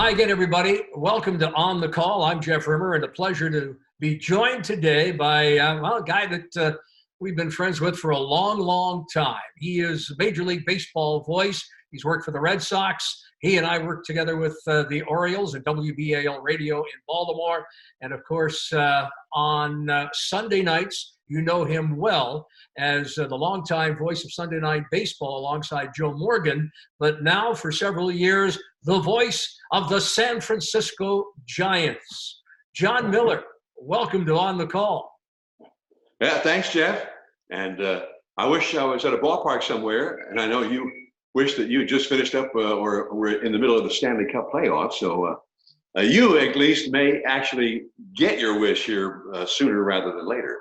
Hi again, everybody. Welcome to On the Call. I'm Jeff Rimmer, and a pleasure to be joined today by a guy that we've been friends with for a long, long time. He is a Major League Baseball voice. He's worked for the Red Sox. He and I worked together with the Orioles and WBAL Radio in Baltimore. And of course, on Sunday nights, you know him well as the longtime voice of Sunday Night Baseball alongside Joe Morgan, but now for several years, the voice of the San Francisco Giants. Jon Miller, welcome to On the Call. Yeah, thanks, Jeff. And I wish I was at a ballpark somewhere, and I know you wish that you just finished up or were in the middle of the Stanley Cup playoffs. So you at least may actually get your wish here sooner rather than later.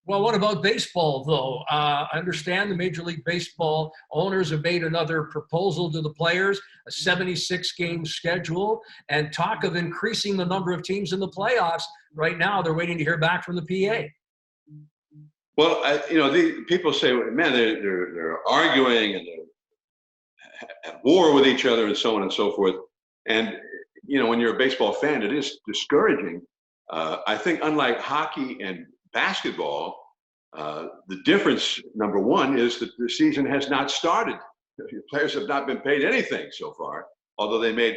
Well, what about baseball, though? I understand the Major League Baseball owners have made another proposal to the players, a 76-game schedule, and talk of increasing the number of teams in the playoffs. Right now, they're waiting to hear back from the PA. Well, the people say, man, they're arguing and they're at war with each other and so on and so forth. And, when you're a baseball fan, it is discouraging. I think unlike hockey and basketball, the difference, number one, is that the season has not started. The players have not been paid anything so far, although they made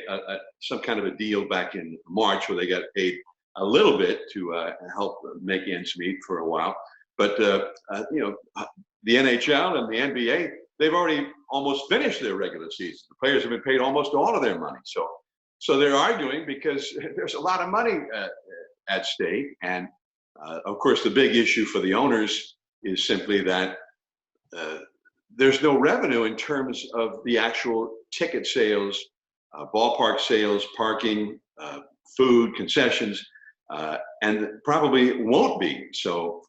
some kind of a deal back in March where they got paid a little bit to help make ends meet for a while. But, the NHL and the NBA, they've already almost finished their regular season. The players have been paid almost all of their money. So they're arguing because there's a lot of money at stake. And of course, the big issue for the owners is simply that there's no revenue in terms of the actual ticket sales, ballpark sales, parking, food, concessions, and probably won't be. So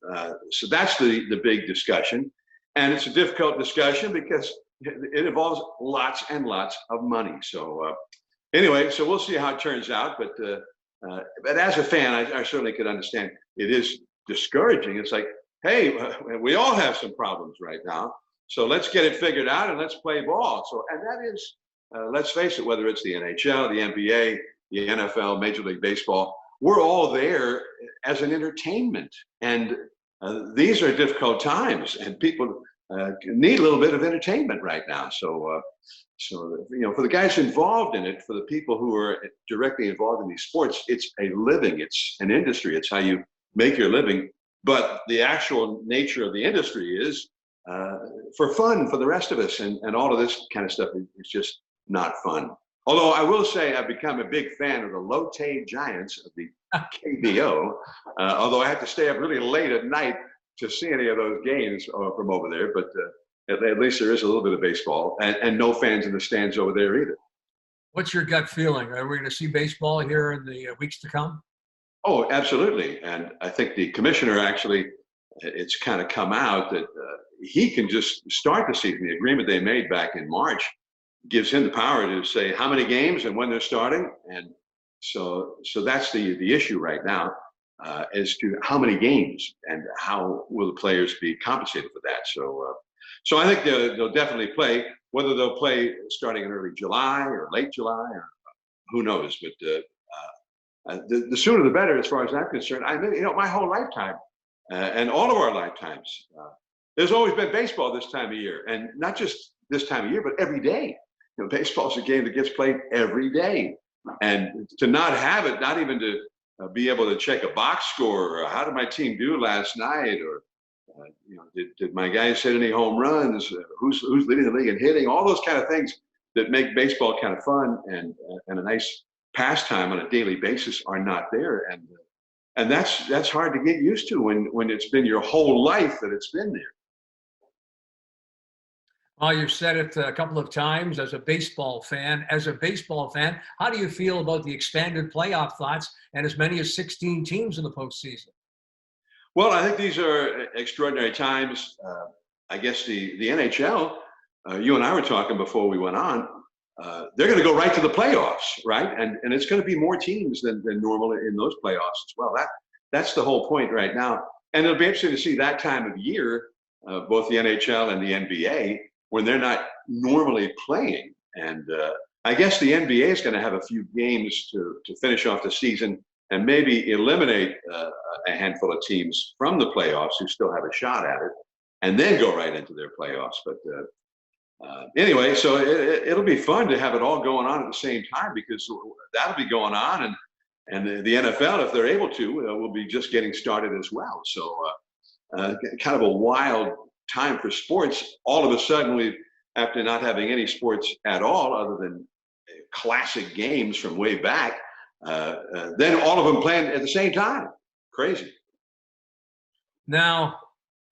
that's the big discussion. And it's a difficult discussion because it involves lots and lots of money. So anyway, so we'll see how it turns out. But as a fan, I certainly could understand it is discouraging. It's like, hey, we all have some problems right now. So let's get it figured out and let's play ball. And that is, let's face it, whether it's the NHL, the NBA, the NFL, Major League Baseball, we're all there as an entertainment. And these are difficult times and people need a little bit of entertainment right now. So for the guys involved in it, for the people who are directly involved in these sports, it's a living, it's an industry, it's how you make your living. But the actual nature of the industry is for fun for the rest of us. And all of this kind of stuff is just not fun. Although I will say I've become a big fan of the Lotte Giants of the KBO, although I have to stay up really late at night to see any of those games from over there. But at least there is a little bit of baseball and no fans in the stands over there either. What's your gut feeling? Are we going to see baseball here in the weeks to come? Oh, absolutely. And I think the commissioner actually, it's kind of come out that he can just start the season. The agreement they made back in March gives him the power to say how many games and when they're starting. And so that's the issue right now as to how many games and how will the players be compensated for that. So I think they'll definitely play. Whether they'll play starting in early July or late July, or who knows. But the sooner the better, as far as I'm concerned. I mean, my whole lifetime and all of our lifetimes, there's always been baseball this time of year, and not just this time of year, but every day. Baseball is a game that gets played every day, and to not have it, not even to be able to check a box score, or how did my team do last night, or did my guys hit any home runs? Who's leading the league in hitting? All those kind of things that make baseball kind of fun and a nice pastime on a daily basis are not there, and that's hard to get used to when it's been your whole life that it's been there. Well, you've said it a couple of times as a baseball fan. As a baseball fan, how do you feel about the expanded playoff thoughts and as many as 16 teams in the postseason? Well, I think these are extraordinary times. I guess the NHL, you and I were talking before we went on, they're going to go right to the playoffs, right? And it's going to be more teams than normal in those playoffs as well. That's the whole point right now. And it'll be interesting to see that time of year, both the NHL and the NBA, when they're not normally playing. And I guess the NBA is going to have a few games to finish off the season and maybe eliminate a handful of teams from the playoffs who still have a shot at it, and then go right into their playoffs. But anyway, so it'll be fun to have it all going on at the same time, because that'll be going on, and the NFL, if they're able to, will be just getting started as well. So kind of a wild time for sports. All of a sudden, after not having any sports at all other than classic games from way back, then all of them playing at the same time. Crazy. Now,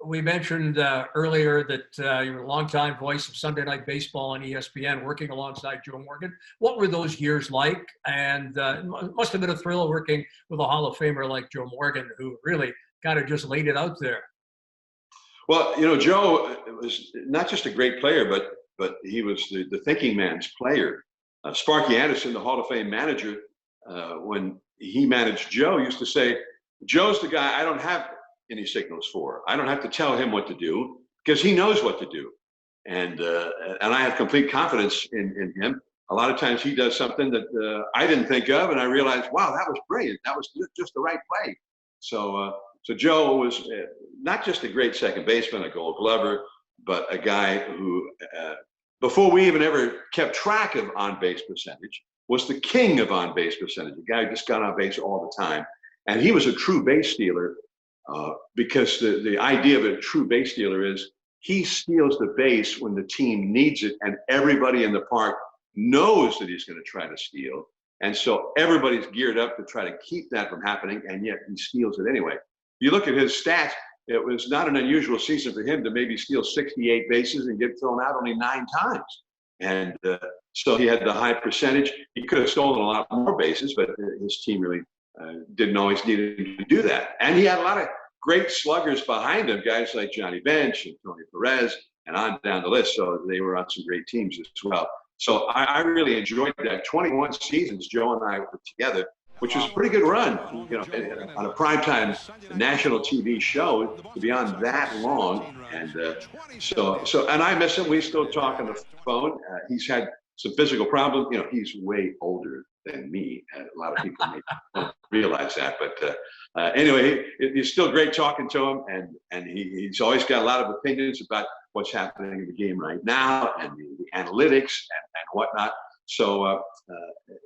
we mentioned earlier that you were a longtime voice of Sunday Night Baseball on ESPN, working alongside Joe Morgan. What were those years like? And it must have been a thrill working with a Hall of Famer like Joe Morgan, who really kind of just laid it out there. Well, Joe was not just a great player, but he was the thinking man's player. Sparky Anderson, the Hall of Fame manager, when he managed Joe, used to say, "Joe's the guy I don't have any signals for. I don't have to tell him what to do, because he knows what to do." And I have complete confidence in him. A lot of times he does something that I didn't think of, and I realized, wow, that was brilliant. That was just the right play. So Joe was not just a great second baseman, a Gold Glover, but a guy who, before we even ever kept track of on-base percentage, was the king of on-base percentage. A guy who just got on base all the time. And he was a true base stealer, because the idea of a true base stealer is he steals the base when the team needs it, and everybody in the park knows that he's going to try to steal. And so everybody's geared up to try to keep that from happening, and yet he steals it anyway. You look at his stats, it was not an unusual season for him to maybe steal 68 bases and get thrown out only 9 times. And so he had the high percentage. He could have stolen a lot more bases, but his team really didn't always need him to do that. And he had a lot of great sluggers behind him, guys like Johnny Bench and Tony Perez, and on down the list. So they were on some great teams as well. So I really enjoyed that. 21 seasons Joe and I were together, which was a pretty good run, on a primetime national TV show to be on that long. And and I miss him. We still talk on the phone. He's had some physical problems. He's way older than me. A lot of people may not realize that, but anyway, he's still great talking to him, and he's always got a lot of opinions about what's happening in the game right now, and the analytics and whatnot. So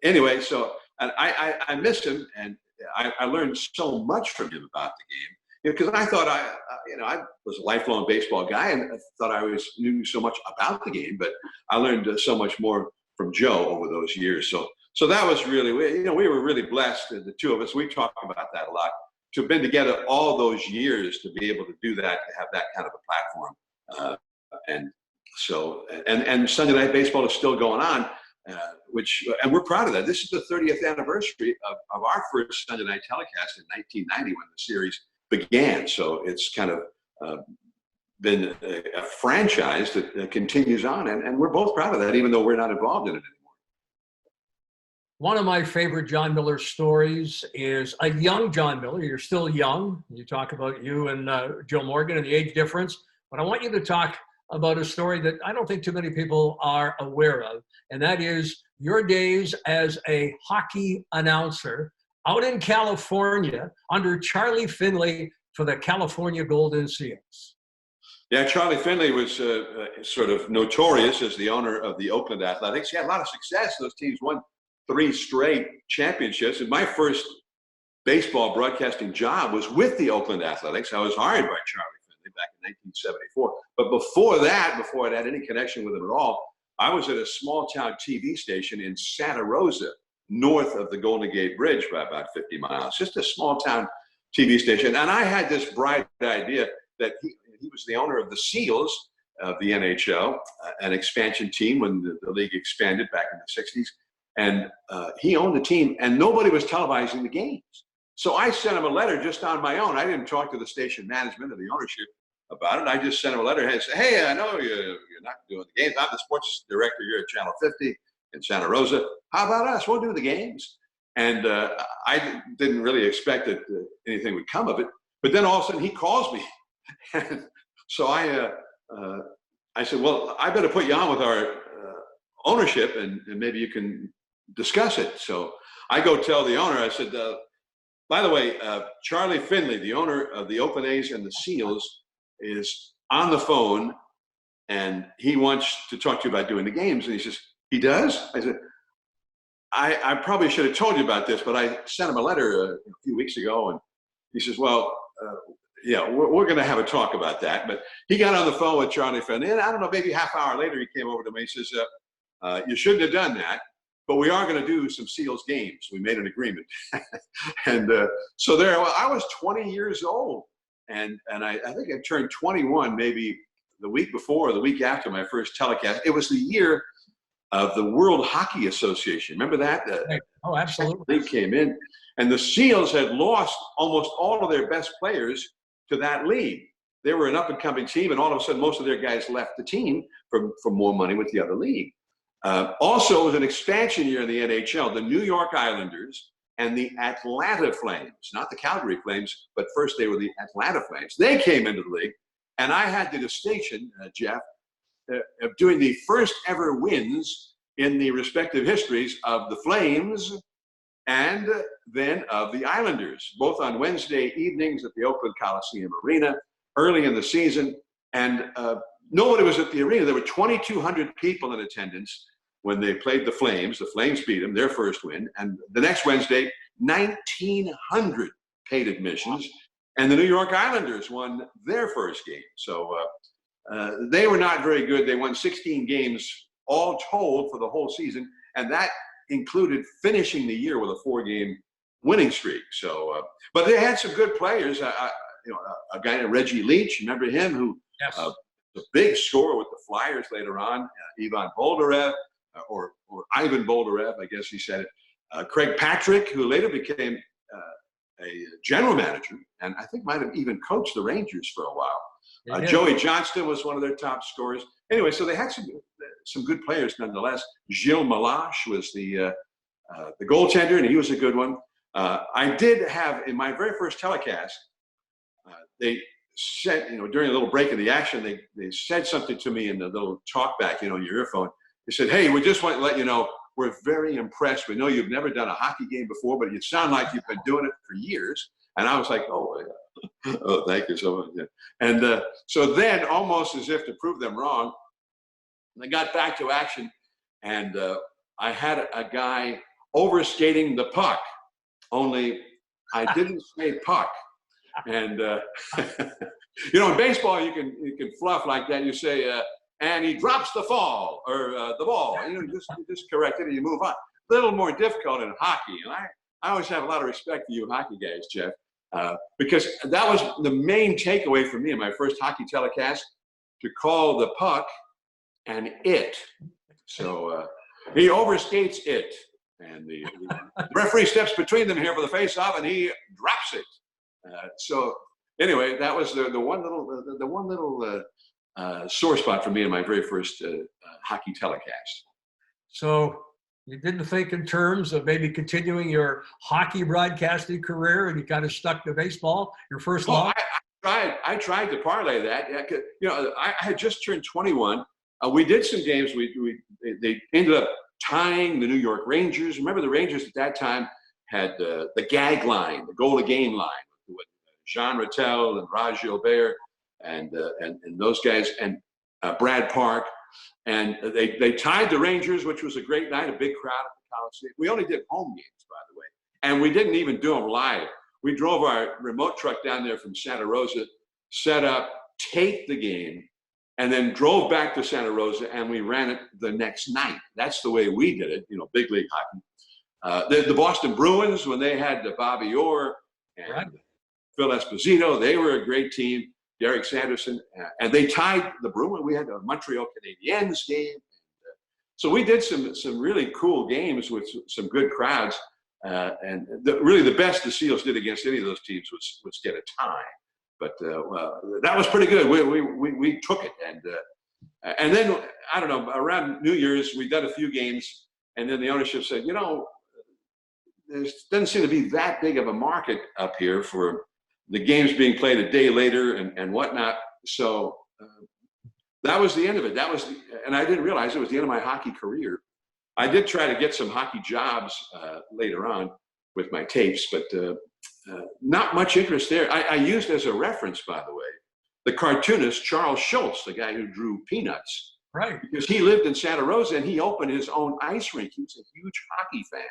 anyway, and I miss him, and I learned so much from him about the game, because I thought I was a lifelong baseball guy, and I thought I knew so much about the game, but I learned so much more from Joe over those years. So that was really, we were really blessed, the two of us. We talk about that a lot, to have been together all those years, to be able to do that, to have that kind of a platform. And Sunday Night Baseball is still going on, and we're proud of that. This is the 30th anniversary of our first Sunday night telecast in 1990, when the series began. So it's kind of been a franchise that continues on, and we're both proud of that, even though we're not involved in it anymore. One of my favorite Jon Miller stories is a young Jon Miller. You're still young. You talk about you and Joe Morgan and the age difference, but I want you to talk about a story that I don't think too many people are aware of, and that is your days as a hockey announcer out in California under Charlie Finley for the California Golden Seals. Yeah, Charlie Finley was sort of notorious as the owner of the Oakland Athletics. He had a lot of success. Those teams won 3 straight championships. And my first baseball broadcasting job was with the Oakland Athletics. I was hired by Charlie Finley back in 1974. But before that, before I had any connection with him at all, I was at a small town TV station in Santa Rosa, north of the Golden Gate Bridge by about 50 miles, just a small town TV station. And I had this bright idea that he was the owner of the Seals of the NHL, an expansion team when the league expanded back in the 60s. And he owned the team, and nobody was televising the games. So I sent him a letter just on my own. I didn't talk to the station management or the ownership about it. I just sent him a letter and said, "Hey, I know you're not doing the games. I'm the sports director here at Channel 50 in Santa Rosa. How about us? We'll do the games." And I didn't really expect that anything would come of it. But then all of a sudden he calls me. And so I said, "Well, I better put you on with ownership, and maybe you can discuss it. So I go tell the owner, I said, by the way, Charlie Finley, the owner of the Oakland A's and the Seals, is on the phone, and he wants to talk to you about doing the games. And he says, he does? I said, I probably should have told you about this, but I sent him a letter a few weeks ago, and he says, well, yeah, we're going to have a talk about that. But he got on the phone with Charlie Finley, and I don't know, maybe a half hour later, he came over to me. He says, you shouldn't have done that, but we are going to do some Seals games. We made an agreement. And so there, I was 20 years old, and I think I turned 21 maybe the week before or the week after my first telecast. It was the year of the World Hockey Association. Remember that? Oh, absolutely. They came in, and the Seals had lost almost all of their best players to that league. They were an up-and-coming team, and all of a sudden, most of their guys left the team for more money with the other league. Also, it was an expansion year in the NHL. The New York Islanders and the Atlanta Flames, not the Calgary Flames, but first they were the Atlanta Flames. They came into the league, and I had the distinction, Jeff, of doing the first ever wins in the respective histories of the Flames and then of the Islanders, both on Wednesday evenings at the Oakland Coliseum Arena early in the season. And nobody was at the arena. There were 2,200 people in attendance when they played the Flames. The Flames beat them, their first win. And the next Wednesday, 1,900 paid admissions. And the New York Islanders won their first game. So they were not very good. They won 16 games all told for the whole season. And that included finishing the year with a 4-game winning streak. So, but they had some good players. A guy named Reggie Leach, remember him, who Yes. The big scorer with the Flyers later on, Ivan Boldarev, or Ivan Boldarev, I guess he said it. Craig Patrick, who later became a general manager, and I think might have even coached the Rangers for a while. Joey Johnston was one of their top scorers. Anyway, so they had some good players nonetheless. Gilles Malache was the goaltender, and he was a good one. I did have, in my very first telecast, they said, during a little break in the action, they said something to me in the little talkback, in your earphone. They said, hey, we just want to let you know, we're very impressed. We know you've never done a hockey game before, but you sound like you've been doing it for years. And I was like, oh, thank you so much. Yeah. And so then, almost as if to prove them wrong, they got back to action, and I had a guy overskating the puck, only I didn't say puck. And in baseball, you can fluff like that. You say, and he drops the fall or the ball. You just correct it and you move on. A little more difficult in hockey, and I always have a lot of respect for you hockey guys, Jeff, because that was the main takeaway for me in my first hockey telecast, to call the puck and it. So he overskates it, and the referee steps between them here for the face-off, and he drops it. So anyway, that was the one little sore spot for me in my very first hockey telecast. So you didn't think in terms of maybe continuing your hockey broadcasting career, and you kind of stuck to baseball, your first love? I tried to parlay that. I had just turned 21. We did some games. They ended up tying the New York Rangers. Remember, the Rangers at that time had the gag line, the goal to game line, with Jean Rattel and Raj Gilbert and those guys, and Brad Park. And they tied the Rangers, which was a great night, a big crowd at the Coliseum. We only did home games, by the way. And we didn't even do them live. We drove our remote truck down there from Santa Rosa, set up, taped the game, and then drove back to Santa Rosa, and we ran it the next night. That's the way we did it, big league hockey. The Boston Bruins, when they had Bobby Orr and Phil Esposito, they were a great team. Derek Sanderson, and they tied the Bruins. We had a Montreal Canadiens game. So we did some really cool games with some good crowds. And really the best the Seals did against any of those teams was get a tie. But that was pretty good. We took it. And then, I don't know, around New Year's, we did a few games. And then the ownership said, there doesn't seem to be that big of a market up here for the games being played a day later and whatnot. So that was the end of it. And I didn't realize it was the end of my hockey career. I did try to get some hockey jobs later on with my tapes, but not much interest there. I used as a reference, by the way, the cartoonist Charles Schultz, the guy who drew Peanuts. Right. Because he lived in Santa Rosa and he opened his own ice rink. He was a huge hockey fan.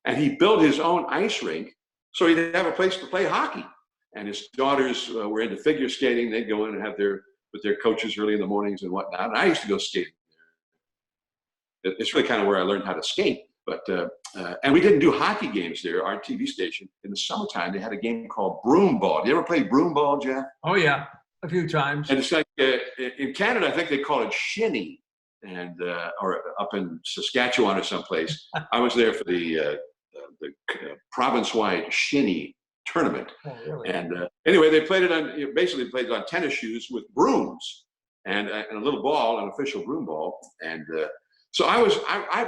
And he built his own ice rink so he'd have a place to play hockey. And his daughters were into figure skating. They'd go in and have with their coaches early in the mornings and whatnot. And I used to go skating there. It's really kind of where I learned how to skate. But and we didn't do hockey games there. Our TV station, in the summertime, they had a game called broom ball. Do you ever play broom ball, Jeff? Oh, yeah, a few times. And it's like in Canada, I think they call it shinny, and or up in Saskatchewan or someplace. I was there for the province-wide shinny tournament. Oh, really? And anyway, they played it basically played it on tennis shoes with brooms and a little ball, an official broom ball. And so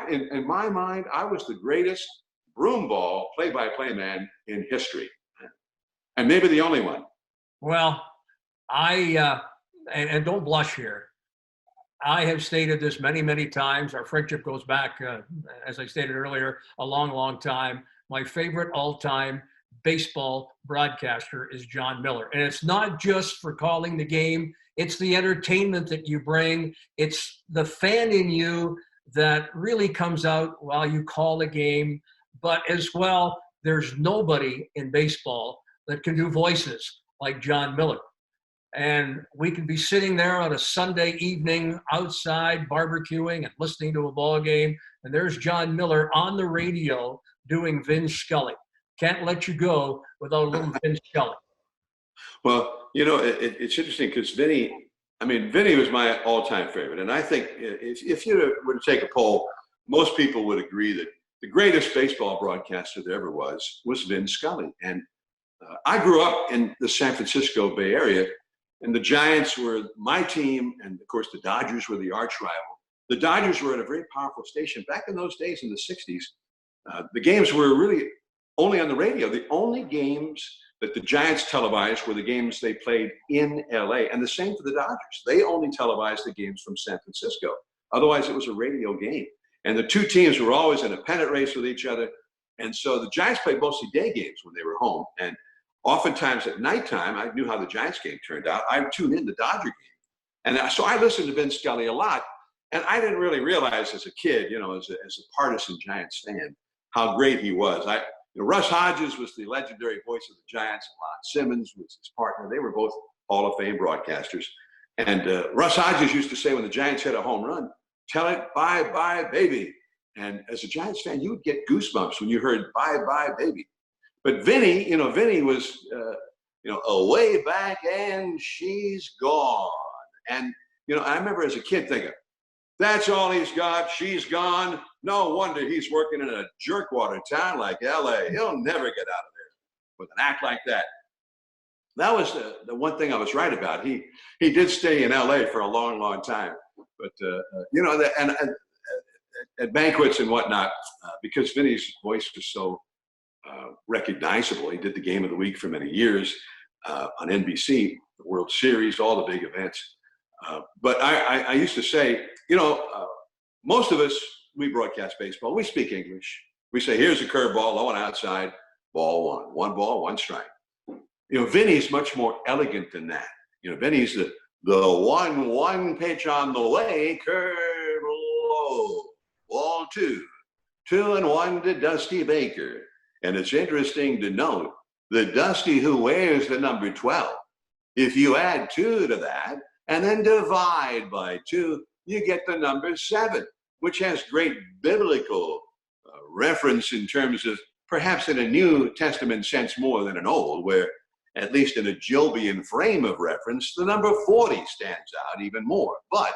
in my mind, I was the greatest broom ball play-by-play man in history, and maybe the only one. Well, and don't blush here. I have stated this many, many times. Our friendship goes back, as I stated earlier, a long, long time. My favorite all-time baseball broadcaster is Jon Miller. And it's not just for calling the game. It's the entertainment that you bring. It's the fan in you that really comes out while you call a game. But as well, there's nobody in baseball that can do voices like Jon Miller. And we can be sitting there on a Sunday evening outside barbecuing and listening to a ball game. And there's Jon Miller on the radio doing Vin Scully. Can't let you go without a little Vin Scully. Well, it's interesting because Vinny was my all-time favorite. And I think if you were to take a poll, most people would agree that the greatest baseball broadcaster there ever was Vin Scully. And I grew up in the San Francisco Bay Area, and the Giants were my team, and of course the Dodgers were the arch rival. The Dodgers were at a very powerful station. Back in those days in the 60s, the games were really only on the radio. The only games that the Giants televised were the games they played in LA, and the same for the Dodgers. They only televised the games from San Francisco. Otherwise, it was a radio game. And the two teams were always in a pennant race with each other. And so the Giants played mostly day games when they were home. And oftentimes at nighttime, I knew how the Giants game turned out. I tuned in the Dodger game. And so I listened to Vin Scully a lot. And I didn't really realize as a kid, as a partisan Giants fan, how great he was. Russ Hodges was the legendary voice of the Giants. Lon Simmons was his partner. They were both Hall of Fame broadcasters. And Russ Hodges used to say when the Giants hit a home run, "Tell it bye-bye, baby." And as a Giants fan, you would get goosebumps when you heard "bye-bye, baby." But Vinny was, away back and she's gone. And, I remember as a kid thinking, that's all he's got. She's gone. No wonder he's working in a jerkwater town like LA. He'll never get out of there with an act like that. That was the one thing I was right about. He did stay in LA for a long, long time. But, and at banquets and whatnot, because Vinny's voice was so recognizable. He did the Game of the Week for many years on NBC, the World Series, all the big events. But I used to say, most of us, we broadcast baseball. We speak English. We say, here's a curveball, low and outside, ball one. One ball, one strike. Vinny's much more elegant than that. Vinny's the 1-1 pitch on the way, curve low, ball 2. 2-1 to Dusty Baker. And it's interesting to note that Dusty, who wears the number 12, if you add 2 to that and then divide by 2, you get the number 7, which has great biblical reference in terms of perhaps in a New Testament sense more than an Old, where at least in a Jobian frame of reference, the number 40 stands out even more. But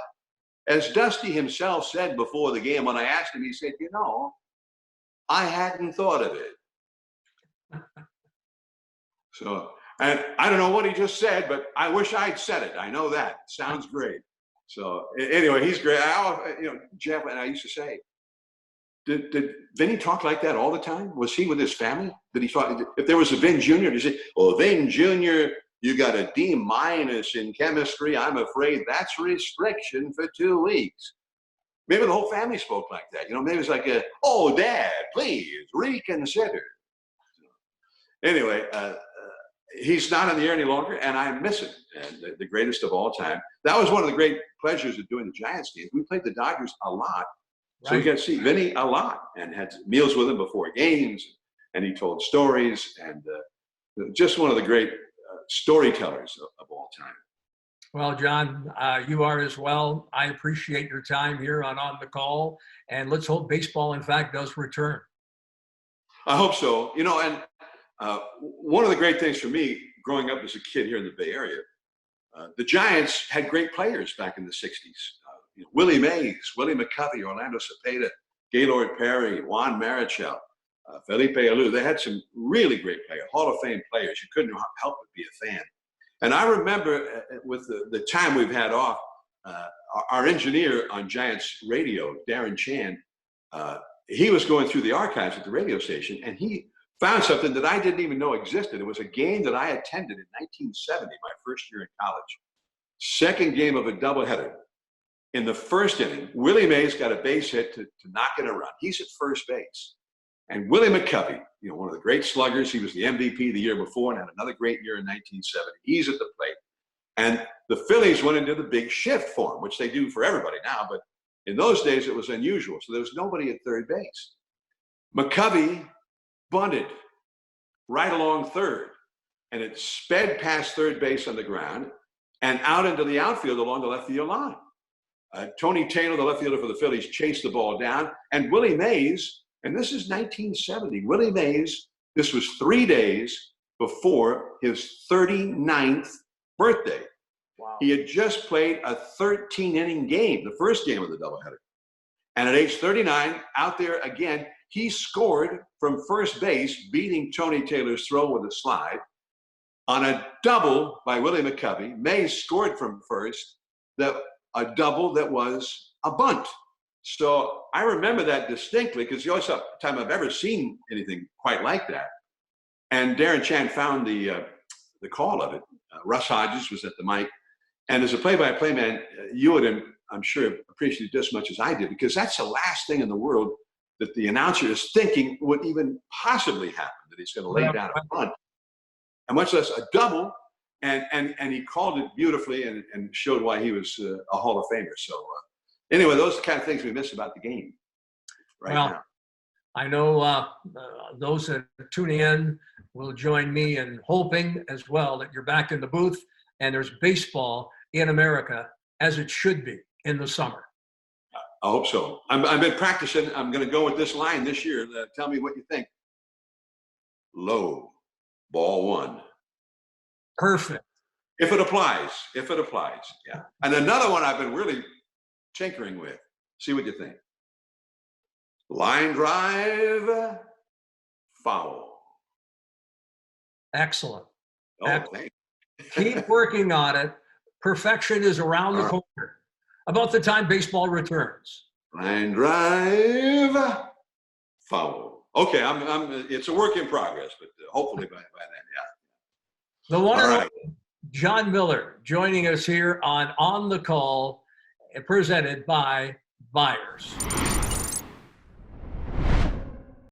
as Dusty himself said before the game, when I asked him, he said, I hadn't thought of it. So, and I don't know what he just said, but I wish I'd said it. I know that. Sounds great. So anyway, he's great. Jeff, and I used to say, did Vinny talk like that all the time? Was he with his family? Did he talk, if there was a Vin Jr., did he say, well, Vin Jr. You got a D- in chemistry. I'm afraid that's restriction for 2 weeks. Maybe the whole family spoke like that. Maybe it's like, oh, Dad, please reconsider. Anyway, he's not on the air any longer, and I miss him, and the greatest of all time. That was one of the great pleasures of doing the Giants games. We played the Dodgers a lot, so we got to see Vinny a lot and had meals with him before games, and he told stories, and just one of the great storytellers of all time. Well, Jon, you are as well. I appreciate your time here on the Call, and let's hope baseball, in fact, does return. I hope so. And one of the great things for me growing up as a kid here in the Bay Area, the Giants had great players back in the 60s. Willie Mays, Willie McCovey, Orlando Cepeda, Gaylord Perry, Juan Marichal, Felipe Alou. They had some really great players, Hall of Fame players. You couldn't help but be a fan. And I remember with the time we've had off, our engineer on Giants radio, Darren Chan, he was going through the archives at the radio station, and he found something that I didn't even know existed. It was a game that I attended in 1970, my first year in college. Second game of a doubleheader. In the first inning, Willie Mays got a base hit to knock it a run. He's at first base. And Willie McCovey, one of the great sluggers, he was the MVP the year before and had another great year in 1970. He's at the plate. And the Phillies went into the big shift form, which they do for everybody now, but in those days it was unusual. So there was nobody at third base. McCovey bunted right along third, and it sped past third base on the ground and out into the outfield along the left field line. Tony Taylor, the left fielder for the Phillies, chased the ball down, and Willie Mays, and this is 1970, Willie Mays, this was 3 days before his 39th birthday. Wow. He had just played a 13-inning game, the first game of the doubleheader. And at age 39, out there again, he scored from first base, beating Tony Taylor's throw with a slide. On a double by Willie McCovey, Mays scored from first, a double that was a bunt. So I remember that distinctly because the only time I've ever seen anything quite like that. And Darren Chan found the call of it. Russ Hodges was at the mic. And as a play-by-play man, you would, I'm sure, appreciate it just as much as I did, because that's the last thing in the world that the announcer is thinking would even possibly happen, that he's going to lay down a bunt, and much less a double. And he called it beautifully and showed why he was a Hall of Famer. So anyway, those are the kind of things we miss about the game now. I know those that are tuning in will join me in hoping as well that you're back in the booth and there's baseball in America as it should be in the summer. I hope so. I've been practicing. I'm going to go with this line this year. Tell me what you think. Low, ball one. Perfect. If it applies, yeah. And another one I've been really tinkering with. See what you think. Line drive, foul. Excellent. Oh, Excellent. Keep working on it. Perfection is around the corner. About the time baseball returns. Line drive, foul. Okay, it's a work in progress, but hopefully by then, yeah. The one and only Jon Miller joining us here on the Call, presented by Byers.